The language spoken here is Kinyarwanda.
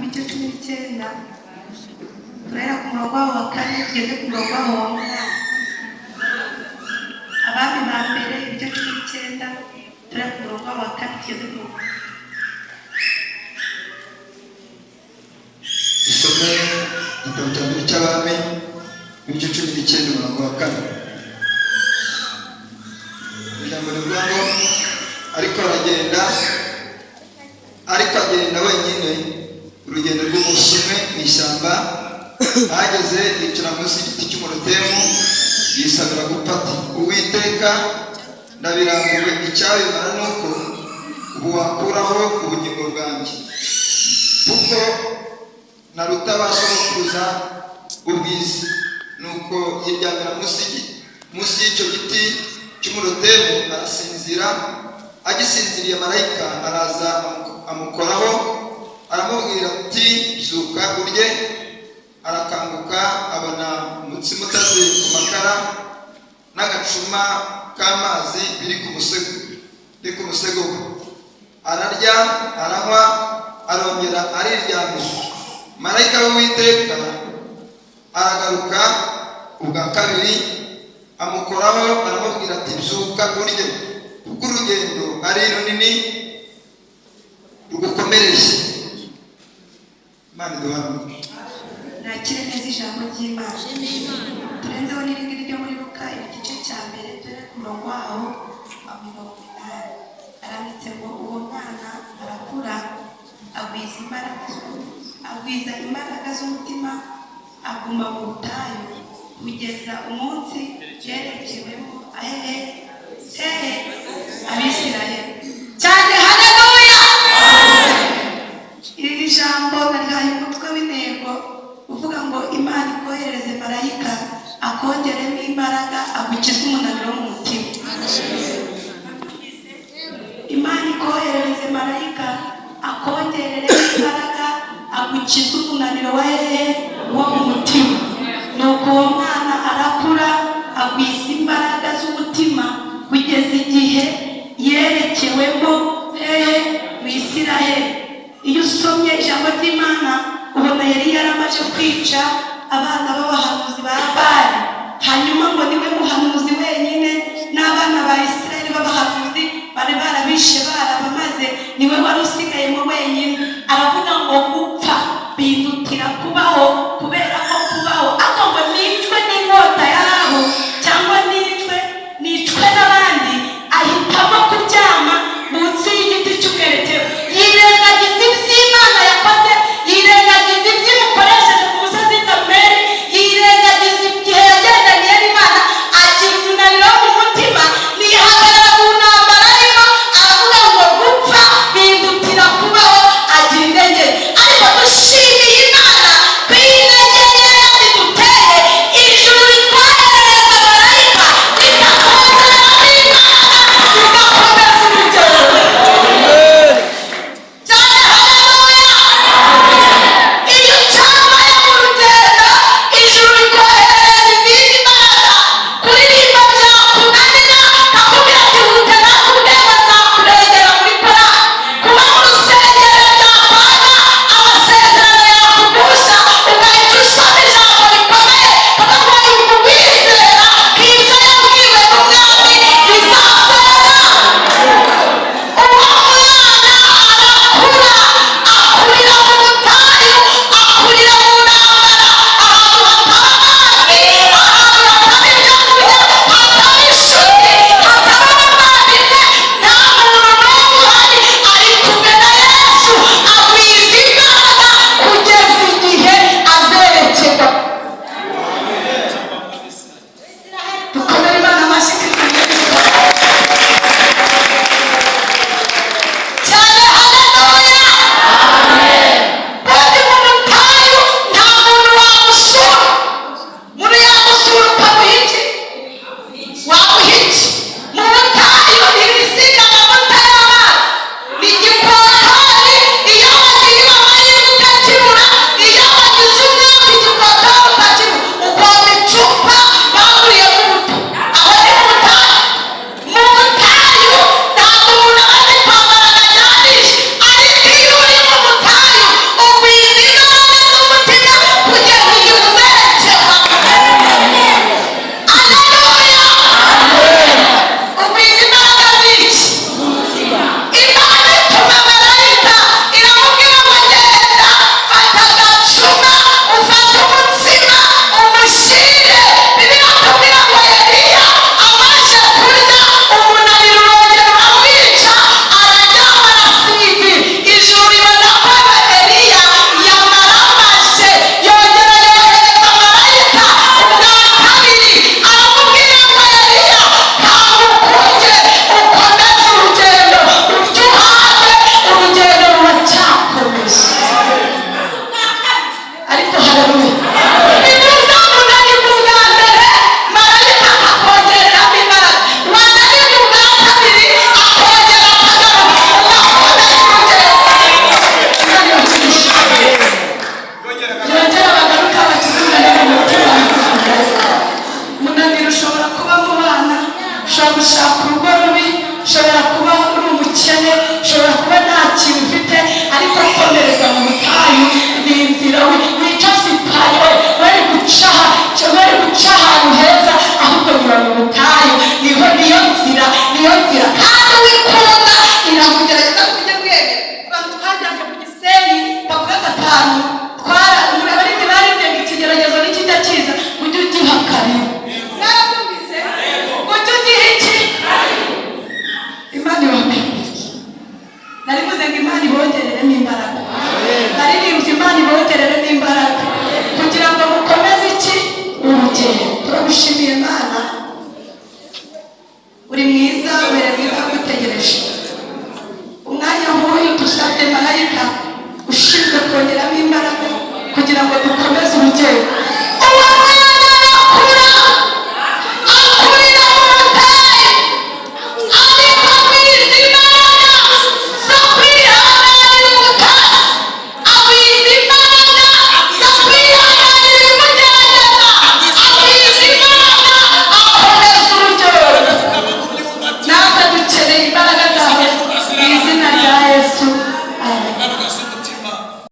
ibice 19 turahera ku murongo wa 4 tugeze ku murongo wa 8. Abami ba mbere ibice 19 turahera ku murongo wa 4 tugeze ku isome igitabo cya mbere cy'Abami ibice 19 umurongo wa 4. Ijambo rivuga ngo ariko agenda wenyine urugendo rw'umunsi umwe mu ishyamba, ahageze yicara munsi y'igiti cy'umurotemu yisabira gupfa ati, Uwiteka ndabirambiwe, icyabimara ni uko ubu wakuraho ubugingo bwanjye, kuko naruta ba sogokuruza ubwiza. Nuko yiryamira munsi y'icyo giti cy'umurotemu arasinzira. Agisinziriye marayika araza amukoraho aramubwira ati, byuka urye. Arakanguka abona umutsima utaze ku makara n'agacuma k'amazi biri ku musego we. Ararya aranywa arongera ariryamisha. Marayika w'Uwiteka aragaruka ubwa kabiri amukoraho aramubwira ati, byuka urye, kuko urugendo ari runini rugukomereje. Imana iduhane. nakire neza ijambo ry'Imana. Turenzeho n'irindi ryo muri Luka igice cya mbere turi ku murongo waho wa 80. Aranditse ngo uwo mwana arakura agwiza imbaraga z'umutima, aguma mu butayu kugeza umunsi yerekewemo Abisirayeli. Cyane haleluya! Iri jambo narihaye umutwe w'intego uvuga ngo Imana ikohereze marayika akongeremo imbaraga agukize umunaniro mu mutima. Imana ikohereze marayika akongeremo imbaraga agukize umunaniro wo mu mutima. Nuko uwo mwana arakura agwiza imbaraga z'umutima kugeza igihe yerekewemo mu Isirayeli. Iyo usomye ijambo ry'Imana ubona yari yaramaze kwica abana b'abahanuzi ba Bali, hanyuma ngo niwe muhanuzi wenyine n'abana ba Isirayeli b'abahanuzi bari barabishe barabamaze, niwe wari usigayemo wenyine. Aravuga ngo gupfa bindutira kubaho, kubera ko kubaho ako ngo nicwe n'inkota yaho cyangwa nicwe n'abandi, ahitamo kuryama munsi y'igiti cy'umweretero. Yirengagiza iby'Imana yakoze, yirengagiza iby'imukoresheje ku musozi Kameli, yirengagiza igihe yagendaniye n'Imana, agira umunaniro mu mutima, nihagarara mu ntambara arimo aravuga ngo gupfa bindutira kubaho ahantu abarinzi barindega ikigeragezo nikijya kiza ujye ugiha karibu. Mwarabyumvise? Ujye ugiha iki? Imana ibabwirije. Narivuze ngo Imana ibongereremo imbaraga. Naririmbye Imana ibongereremo imbaraga kugira ngo mukomeze iki? Urugendo. Turagushimiye Imana, uri mwiza, ubere mwiza gutegereje. Umwanya nk'uyu dusabye marayika ushinzwe kongeramo imbaraga kugira ngo dukomeze urugendo.